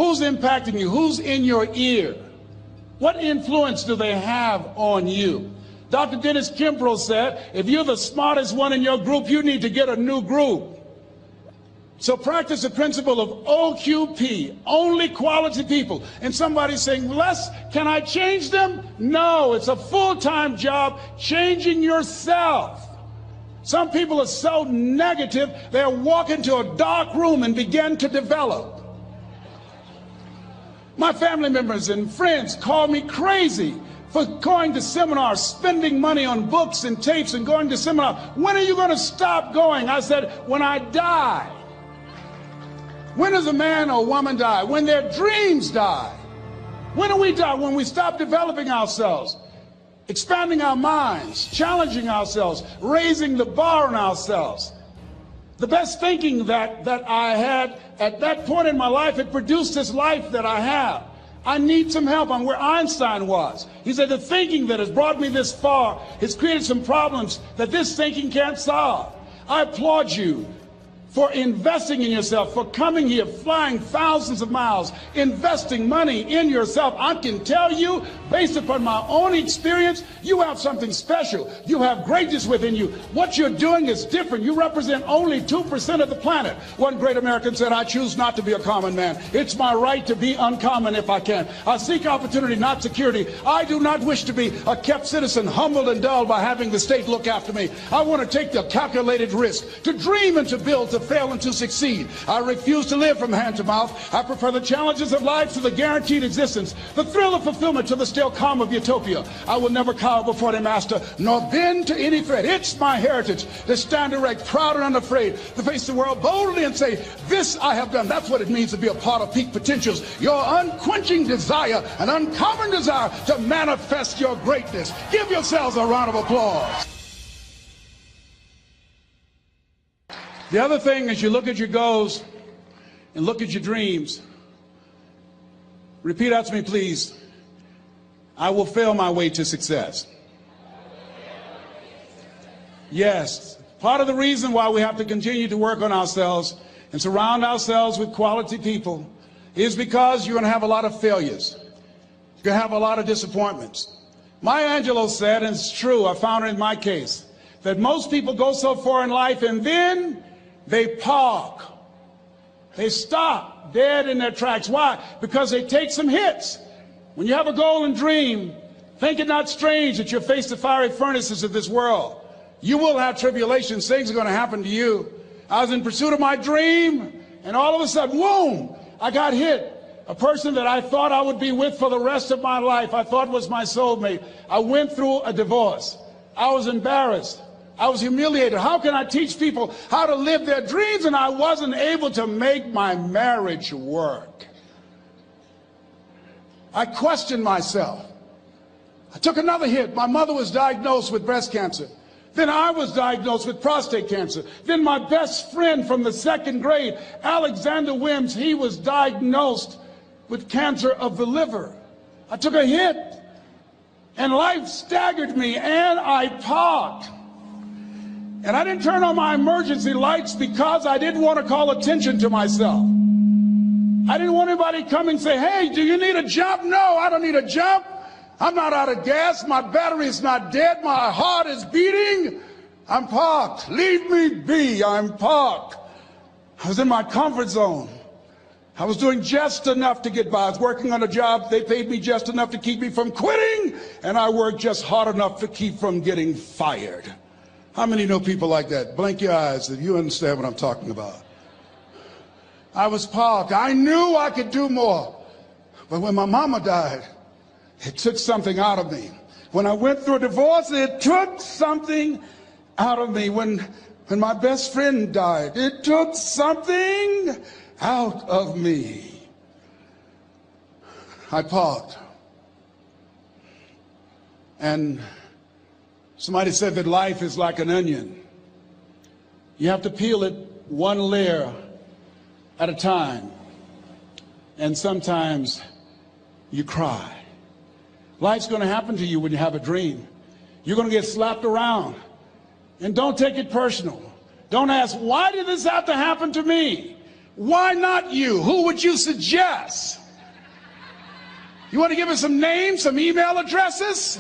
Who's impacting you? Who's in your ear? What influence do they have on you? Dr. Dennis Kimbrough said, if you're the smartest one in your group, you need to get a new group. So practice the principle of OQP, only quality people. And somebody's saying, Les, can I change them? No, it's a full-time job changing yourself. Some people are so negative, they'll walk into a dark room and begin to develop. My family members and friends call me crazy for going to seminars, spending money on books and tapes and going to seminars. When are you going to stop going? I said, when I die. When does a man or woman die? When their dreams die. When do we die? When we stop developing ourselves, expanding our minds, challenging ourselves, raising the bar on ourselves. The best thinking that I had at that point in my life, it produced this life that I have. I need some help. I'm where Einstein was. He said the thinking that has brought me this far has created some problems that this thinking can't solve. I applaud you for investing in yourself, for coming here, flying thousands of miles, investing money in yourself. I can tell you, based upon my own experience, you have something special. You have greatness within you. What you're doing is different. You represent only 2% of the planet. One great American said, I choose not to be a common man. It's my right to be uncommon if I can. I seek opportunity, not security. I do not wish to be a kept citizen, humbled and dulled by having the state look after me. I want to take the calculated risk, to dream and to build, to fail and to succeed. I refuse to live from hand to mouth. I prefer the challenges of life to the guaranteed existence, the thrill of fulfillment to the still calm of utopia. I will never cower before the master, nor bend to any threat. It's my heritage to stand erect, proud and unafraid, to face the world boldly and say, this I have done. That's what it means to be a part of Peak Potentials. Your unquenching desire, an uncommon desire to manifest your greatness. Give yourselves a round of applause. The other thing is you look at your goals and look at your dreams. Repeat after me, please. I will fail my way to success. Yes, part of the reason why we have to continue to work on ourselves and surround ourselves with quality people is because you're going to have a lot of failures. You're going to have a lot of disappointments. Maya Angelou said, and it's true, I found it in my case, that most people go so far in life and then they park. They stop dead in their tracks. Why? Because they take some hits. When you have a goal and dream, think it not strange that you face the fiery furnaces of this world. You will have tribulations. Things are going to happen to you. I was in pursuit of my dream, and all of a sudden, boom, I got hit. A person that I thought I would be with for the rest of my life, I thought was my soulmate. I went through a divorce. I was embarrassed. I was humiliated. How can I teach people how to live their dreams? And I wasn't able to make my marriage work. I questioned myself. I took another hit. My mother was diagnosed with breast cancer. Then I was diagnosed with prostate cancer. Then my best friend from the second grade, Alexander Wims, he was diagnosed with cancer of the liver. I took a hit, and life staggered me, and I parked. And I didn't turn on my emergency lights because I didn't want to call attention to myself. I didn't want anybody to come and say, hey, do you need a jump? No, I don't need a jump. I'm not out of gas. My battery is not dead. My heart is beating. I'm parked. Leave me be. I'm parked. I was in my comfort zone. I was doing just enough to get by. I was working on a job. They paid me just enough to keep me from quitting, and I worked just hard enough to keep from getting fired. How many know people like that? Blink your eyes if you understand what I'm talking about. I was parked. I knew I could do more. But when my mama died, it took something out of me. When I went through a divorce, it took something out of me. When my best friend died, it took something out of me. I parked. And somebody said that life is like an onion. You have to peel it one layer at a time. And sometimes you cry. Life's going to happen to you when you have a dream. You're going to get slapped around. And don't take it personal. Don't ask, why did this have to happen to me? Why not you? Who would you suggest? You want to give us some names, some email addresses?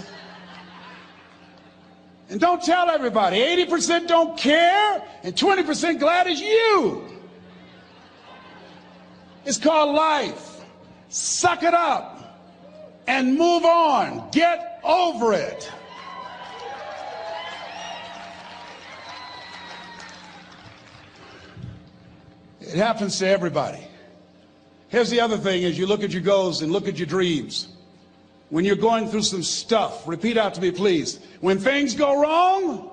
And don't tell everybody. 80% don't care and 20% glad it's you. It's called life. Suck it up and move on. Get over it. It happens to everybody. Here's the other thing: as you look at your goals and look at your dreams, when you're going through some stuff, repeat out to me, please. When things go wrong,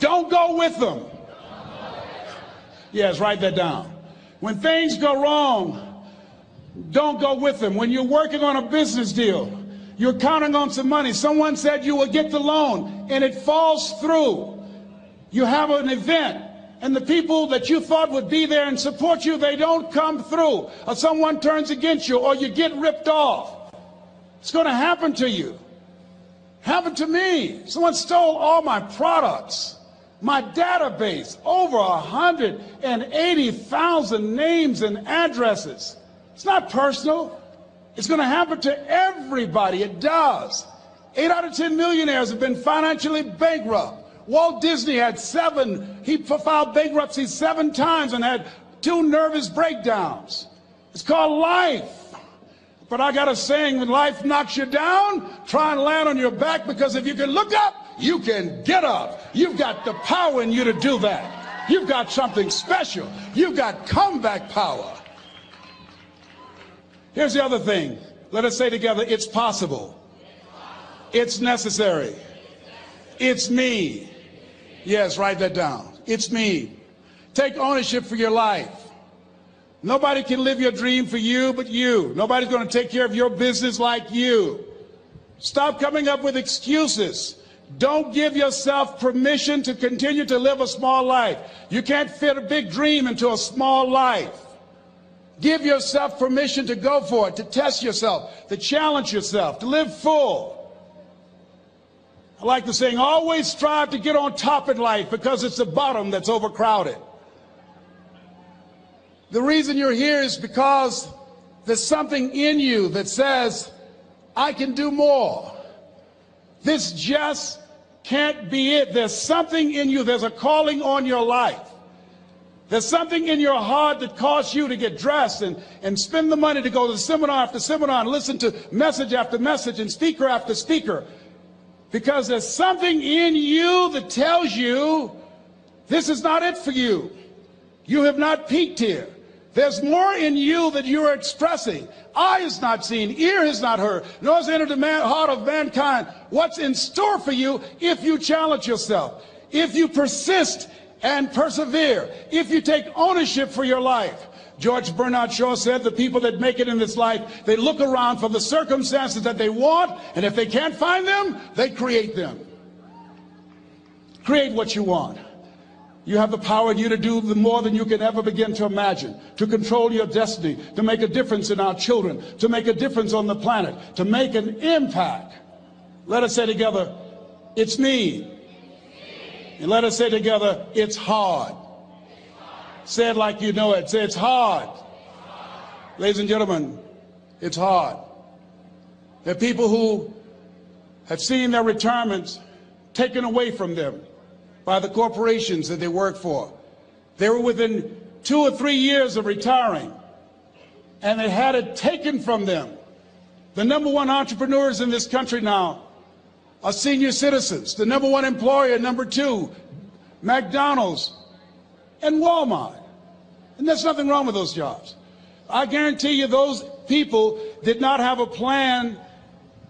don't go with them. Yes, write that down. When things go wrong, don't go with them. When you're working on a business deal, you're counting on some money. Someone said you will get the loan, and it falls through. You have an event, and the people that you thought would be there and support you, they don't come through. Or someone turns against you, or you get ripped off. It's going to happen to you. Happened to me. Someone stole all my products, my database, over 180,000 names and addresses. It's not personal. It's going to happen to everybody. It does. 8 out of 10 millionaires have been financially bankrupt. Walt Disney had he filed bankruptcy 7 times and had 2 nervous breakdowns. It's called life. But I got a saying: when life knocks you down, try and land on your back, because if you can look up, you can get up. You've got the power in you to do that. You've got something special. You've got comeback power. Here's the other thing. Let us say together: it's possible. It's necessary. It's me. Yes, write that down. It's me. Take ownership for your life. Nobody can live your dream for you but you. Nobody's going to take care of your business like you. Stop coming up with excuses. Don't give yourself permission to continue to live a small life. You can't fit a big dream into a small life. Give yourself permission to go for it, to test yourself, to challenge yourself, to live full. I like the saying: always strive to get on top in life, because it's the bottom that's overcrowded. The reason you're here is because there's something in you that says, I can do more. This just can't be it. There's something in you. There's a calling on your life. There's something in your heart that caused you to get dressed and spend the money to go to seminar after seminar and listen to message after message and speaker after speaker. Because there's something in you that tells you this is not it for you. You have not peaked here. There's more in you that you are expressing. Eye has not seen, ear has not heard, nor has entered the heart of mankind what's in store for you if you challenge yourself, if you persist and persevere, if you take ownership for your life. George Bernard Shaw said the people that make it in this life, they look around for the circumstances that they want, and if they can't find them, they create them. Create what you want. You have the power in you to do more than you can ever begin to imagine, to control your destiny, to make a difference in our children, to make a difference on the planet, to make an impact. Let us say together, it's me. And let us say together, it's hard. Say it like you know it. Say, it's hard. Ladies and gentlemen, it's hard. There are people who have seen their retirements taken away from them by the corporations that they work for. They were within 2 or 3 years of retiring, and they had it taken from them. The #1 entrepreneurs in this country now are senior citizens. The #1 employer, #2, McDonald's and Walmart. And there's nothing wrong with those jobs. I guarantee you those people did not have a plan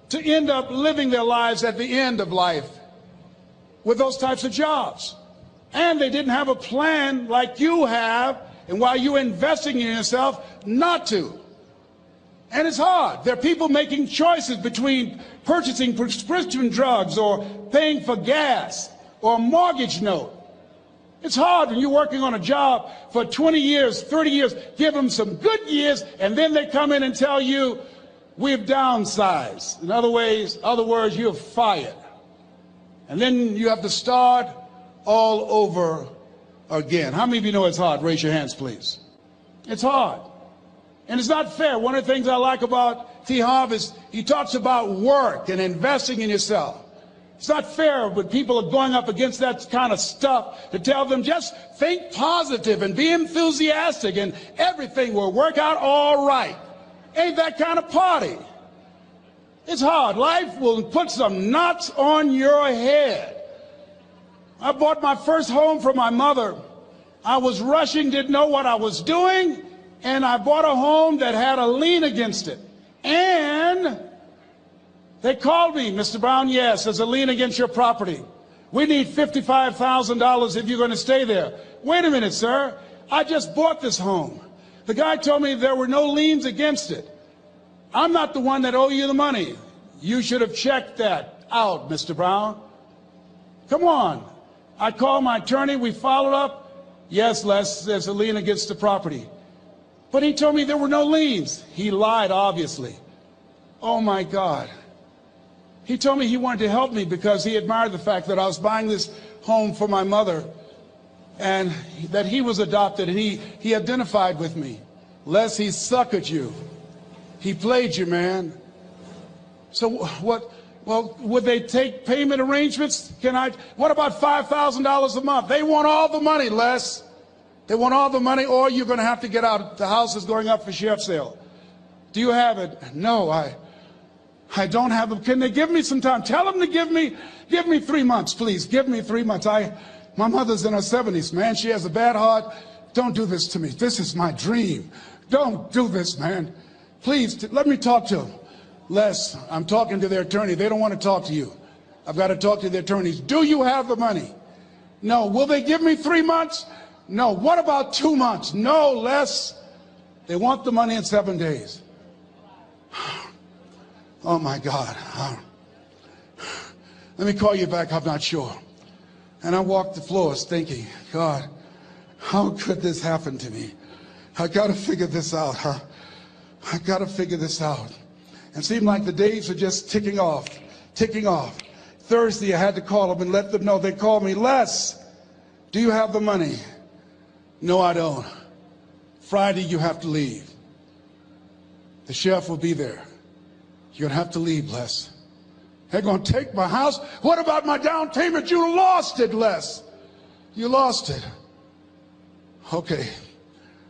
to end up living their lives at the end of life with those types of jobs. And they didn't have a plan like you have, and while you're investing in yourself, not to. And it's hard. There are people making choices between purchasing prescription drugs or paying for gas or a mortgage note. It's hard when you're working on a job for 20 years, 30 years, give them some good years, and then they come in and tell you, we've downsized. In other words, you're fired. And then you have to start all over again. How many of you know it's hard? Raise your hands, please. It's hard. And it's not fair. One of the things I like about T. Harv is he talks about work and investing in yourself. It's not fair when people are going up against that kind of stuff to tell them just think positive and be enthusiastic and everything will work out all right. Ain't that kind of party. It's hard. Life will put some knots on your head. I bought my first home for my mother. I was rushing, didn't know what I was doing, and I bought a home that had a lien against it. And they called me, Mr. Brown, yes, there's a lien against your property. We need $55,000 if you're going to stay there. Wait a minute, sir. I just bought this home. The guy told me there were no liens against it. I'm not the one that owe you the money. You should have checked that out, Mr. Brown. Come on. I called my attorney. We followed up. Yes, Les, there's a lien against the property. But he told me there were no liens. He lied, obviously. Oh, my God. He told me he wanted to help me because he admired the fact that I was buying this home for my mother and that he was adopted, and he identified with me. Les, he suckered you. He played you, man. So what? Well, would they take payment arrangements? What about $5,000 a month? They want all the money, Les. They want all the money, or you're going to have to get out. The house is going up for sheriff's sale. Do you have it? No, I don't have them. Can they give me some time? Tell them to give me 3 months, please. Give me 3 months. My mother's in her 70s, man. She has a bad heart. Don't do this to me. This is my dream. Don't do this, man. Please, let me talk to them. Les, I'm talking to their attorney. They don't want to talk to you. I've got to talk to the attorneys. Do you have the money? No. Will they give me 3 months? No. What about 2 months? No, Les. They want the money in 7 days. Oh, my God. Let me call you back. I'm not sure. And I walked the floors thinking, God, how could this happen to me? I got to figure this out, huh? I got to figure this out. And it seemed like the days were just ticking off. Thursday, I had to call them and let them know. They called me, Les, do you have the money? No, I don't. Friday, you have to leave. The sheriff will be there. You're going to have to leave, Les. They're going to take my house. What about my down payment? You lost it, Les. You lost it. Okay.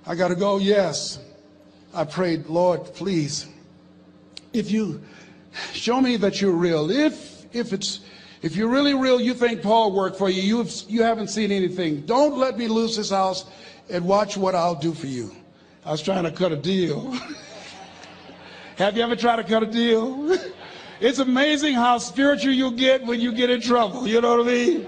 I got to go. Yes. I prayed, Lord, please, if you show me that you're real, if you're really real, you think Paul worked for you, you haven't seen anything. Don't let me lose this house and watch what I'll do for you. I was trying to cut a deal. Have you ever tried to cut a deal? It's amazing how spiritual you get when you get in trouble. You know what I mean?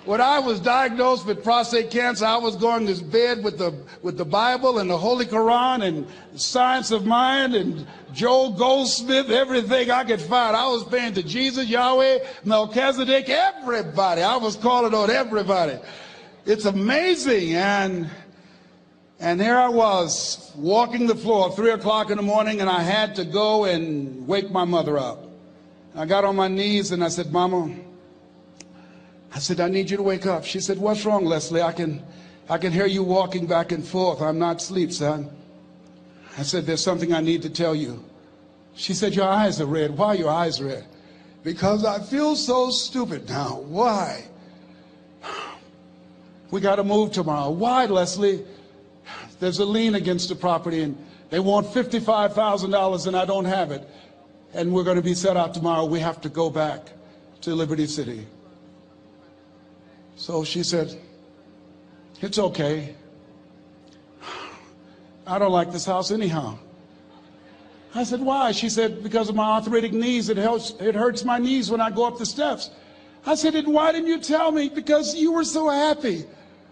When I was diagnosed with prostate cancer, I was going to bed with the Bible and the Holy Quran and Science of Mind and Joel Goldsmith, everything I could find. I was praying to Jesus, Yahweh, Melchizedek, everybody. I was calling on everybody. It's amazing. And here I was walking the floor at 3 o'clock in the morning, and I had to go and wake my mother up. I got on my knees and I said, Mama, I need you to wake up. She said, what's wrong, Leslie? I can hear you walking back and forth. I'm not asleep, son. I said, there's something I need to tell you. She said, your eyes are red. Why are your eyes red? Because I feel so stupid now. Why? We got to move tomorrow. Why, Leslie? There's a lien against the property and they want $55,000 and I don't have it. And we're going to be set out tomorrow. We have to go back to Liberty City. So she said, it's okay. I don't like this house anyhow. I said, why? She said, because of my arthritic knees, it hurts my knees when I go up the steps. I said, and why didn't you tell me? Because you were so happy.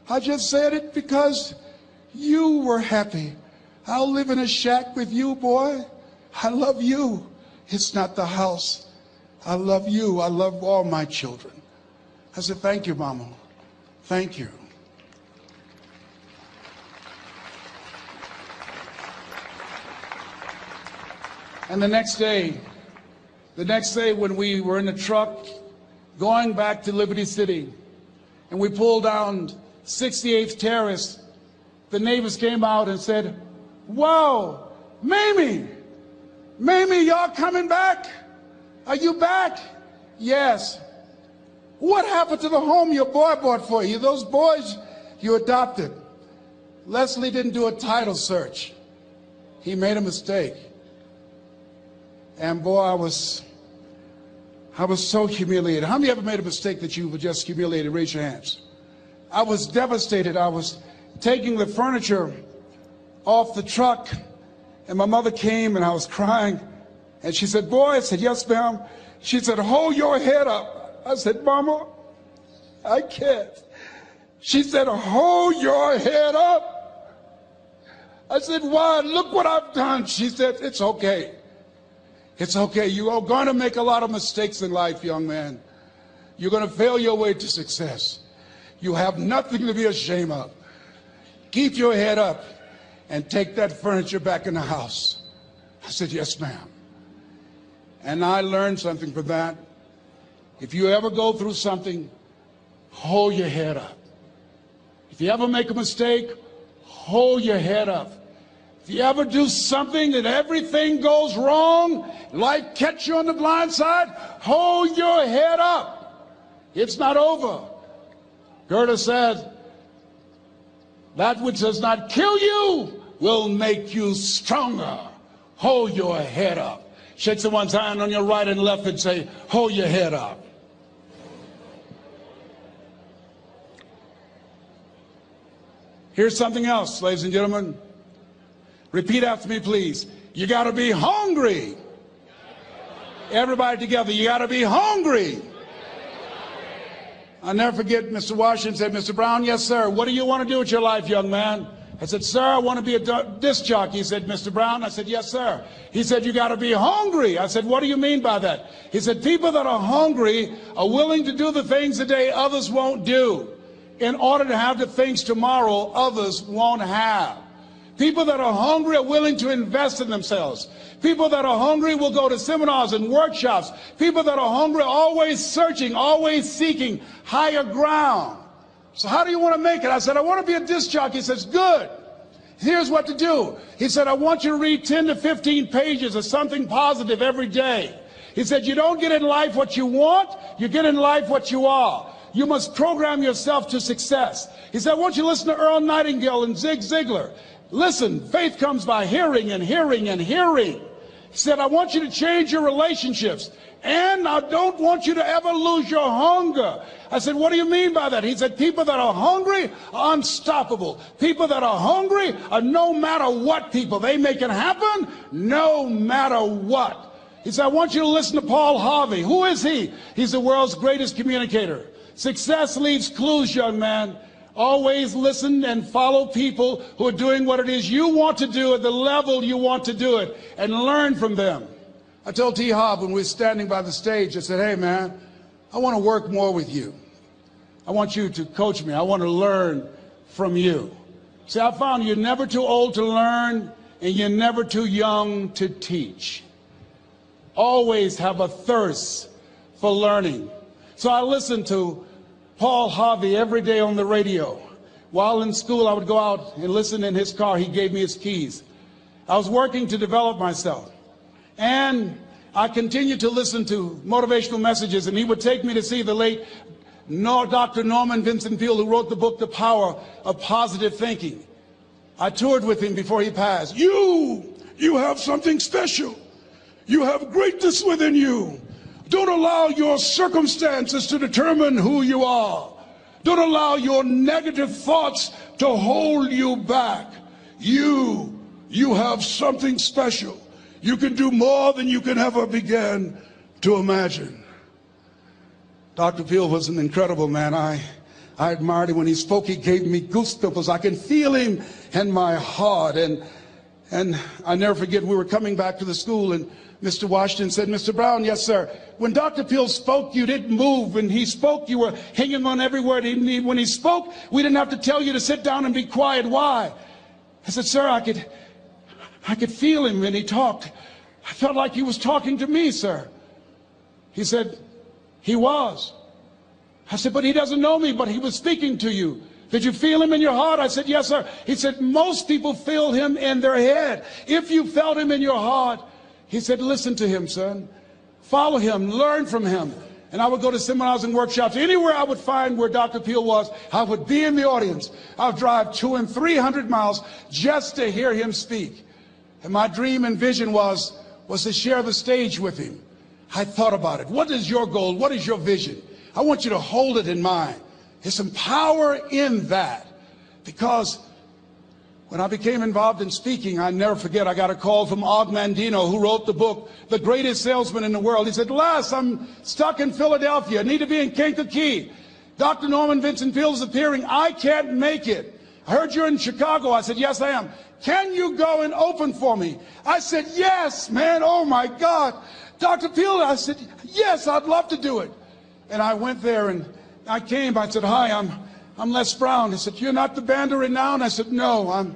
I just said it because you were happy. I'll live in a shack with you, boy. I love you. It's not the house. I love you. I love all my children. I said, thank you, Mama. Thank you. And the next day when we were in the truck going back to Liberty City, and we pulled down 68th Terrace, the neighbors came out and said, "Whoa, Mamie, Mamie, y'all coming back? Are you back?" "Yes." "What happened to the home your boy bought for you? Those boys you adopted?" Leslie didn't do a title search. He made a mistake. And boy, I was so humiliated. How many ever made a mistake that you were just humiliated? Raise your hands. I was devastated. I was taking the furniture off the truck, and my mother came, and I was crying. And she said, "Boy," I said, "Yes, ma'am." She said, "Hold your head up." I said, "Mama, I can't." She said, "Hold your head up." I said, "Why? Look what I've done." She said, "It's okay. It's okay. You are going to make a lot of mistakes in life, young man. You're going to fail your way to success. You have nothing to be ashamed of. Keep your head up and take that furniture back in the house." I said, "Yes, ma'am." And I learned something from that. If you ever go through something, hold your head up. If you ever make a mistake, hold your head up. If you ever do something and everything goes wrong, life catch you on the blind side, hold your head up. It's not over. Goethe said, "That which does not kill you will make you stronger." Hold your head up. Shake someone's hand on your right and left and say, "Hold your head up." Here's something else, ladies and gentlemen. Repeat after me, please. You got to be hungry. Everybody together, you got to be hungry. I'll never forget Mr. Washington said, "Mr. Brown, yes, sir. What do you want to do with your life, young man?" I said, "Sir, I want to be a disc jockey." He said, "Mr. Brown?" I said, "Yes, sir." He said, "You got to be hungry." I said, "What do you mean by that?" He said, "People that are hungry are willing to do the things today others won't do in order to have the things tomorrow others won't have. People that are hungry are willing to invest in themselves. People that are hungry will go to seminars and workshops. People that are hungry are always searching, always seeking higher ground." So how do you want to make it? I said, "I want to be a disc jockey." He says, "Good. Here's what to do." He said, "I want you to read 10 to 15 pages of something positive every day." He said, "You don't get in life what you want, you get in life what you are. You must program yourself to success." He said, "I want you to listen to Earl Nightingale and Zig Ziglar. Listen, faith comes by hearing and hearing and hearing." He said, "I want you to change your relationships. And I don't want you to ever lose your hunger." I said, "What do you mean by that?" He said, "People that are hungry are unstoppable. People that are hungry are no matter what people. They make it happen no matter what." He said, "I want you to listen to Paul Harvey." Who is he? He's the world's greatest communicator. Success leaves clues, young man. Always listen and follow people who are doing what it is you want to do at the level you want to do it, and learn from them. I told T. Hobb when we were standing by the stage, I said, "Hey, man, I want to work more with you. I want you to coach me. I want to learn from you." See, I found you're never too old to learn, and you're never too young to teach. Always have a thirst for learning. So I listened to Paul Harvey every day on the radio. While in school, I would go out and listen in his car. He gave me his keys. I was working to develop myself. And I continued to listen to motivational messages, and he would take me to see the late Dr. Norman Vincent Peale, who wrote the book, The Power of Positive Thinking. I toured with him before he passed. You have something special. You have greatness within you. Don't allow your circumstances to determine who you are. Don't allow your negative thoughts to hold you back. You have something special. You can do more than you can ever begin to imagine. Dr. Peale was an incredible man. I admired him. When he spoke, he gave me goosebumps. I can feel him in my heart. And I never forget, we were coming back to the school, and Mr. Washington said, "Mr. Brown," "Yes, sir." "When Dr. Peale spoke, you didn't move. When he spoke, you were hanging on every word. When he spoke, we didn't have to tell you to sit down and be quiet. Why?" I said, "Sir, I could feel him when he talked. I felt like he was talking to me, sir." He said, "He was." I said, "But he doesn't know me, but he was speaking to you." Did you feel him in your heart? I said, yes, sir. He said, most people feel him in their head. If you felt him in your heart, he said, listen to him, son. Follow him, learn from him. And I would go to seminars and workshops. Anywhere I would find where Dr. Peale was, I would be in the audience. I would drive 200 and 300 miles just to hear him speak. And my dream and vision was to share the stage with him. I thought about it. What is your goal? What is your vision? I want you to hold it in mind. There's some power in that, because when I became involved in speaking, I never forget, I got a call from Og Mandino, who wrote the book, The Greatest Salesman in the World. He said, Les, I'm stuck in Philadelphia. I need to be in Kankakee. Dr. Norman Vincent Peale is appearing. I can't make it. I heard you're in Chicago. I said, yes, I am. Can you go and open for me? I said, yes, man. Oh, my God. Dr. Peale, I said, yes, I'd love to do it. And I went there and I came. I said, hi, I'm Les Brown. He said, you're not the band of renown? I said, no, I'm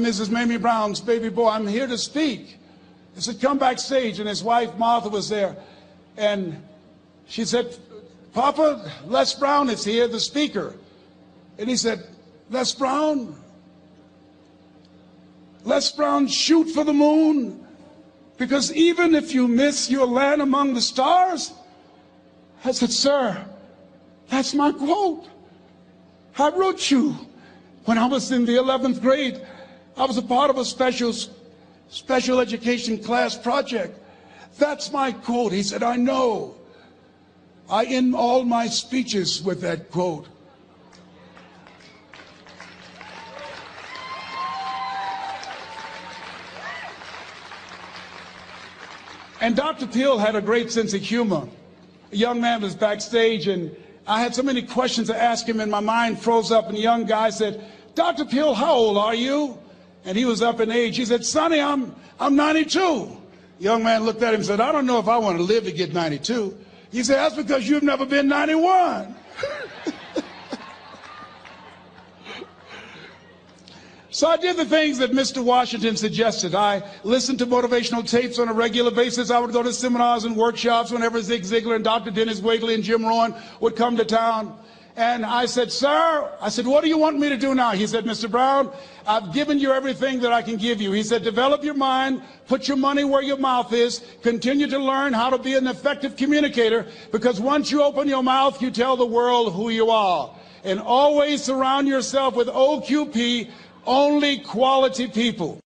Mrs. Mamie Brown's baby boy. I'm here to speak. He said, come backstage. And his wife, Martha, was there. And she said, Papa, Les Brown is here, the speaker. And he said, Les Brown, shoot for the moon. Because even if you miss your land among the stars. I said, sir, that's my quote. I wrote you when I was in the 11th grade. I was a part of a special education class project. That's my quote. He said, I know. I end all my speeches with that quote. And Dr. Peale had a great sense of humor. A young man was backstage, and I had so many questions to ask him, and my mind froze up, and the young guy said, Dr. Peale, how old are you? And he was up in age. He said, Sonny, I'm 92. The young man looked at him and said, I don't know if I want to live to get 92. He said, that's because you've never been 91. So I did the things that Mr. Washington suggested. I listened to motivational tapes on a regular basis. I would go to seminars and workshops whenever Zig Ziglar and Dr. Dennis Wigley and Jim Rohn would come to town. And I said, sir, what do you want me to do now? He said, Mr. Brown, I've given you everything that I can give you. He said, develop your mind, put your money where your mouth is, continue to learn how to be an effective communicator, because once you open your mouth, you tell the world who you are. And always surround yourself with OQP, only quality people.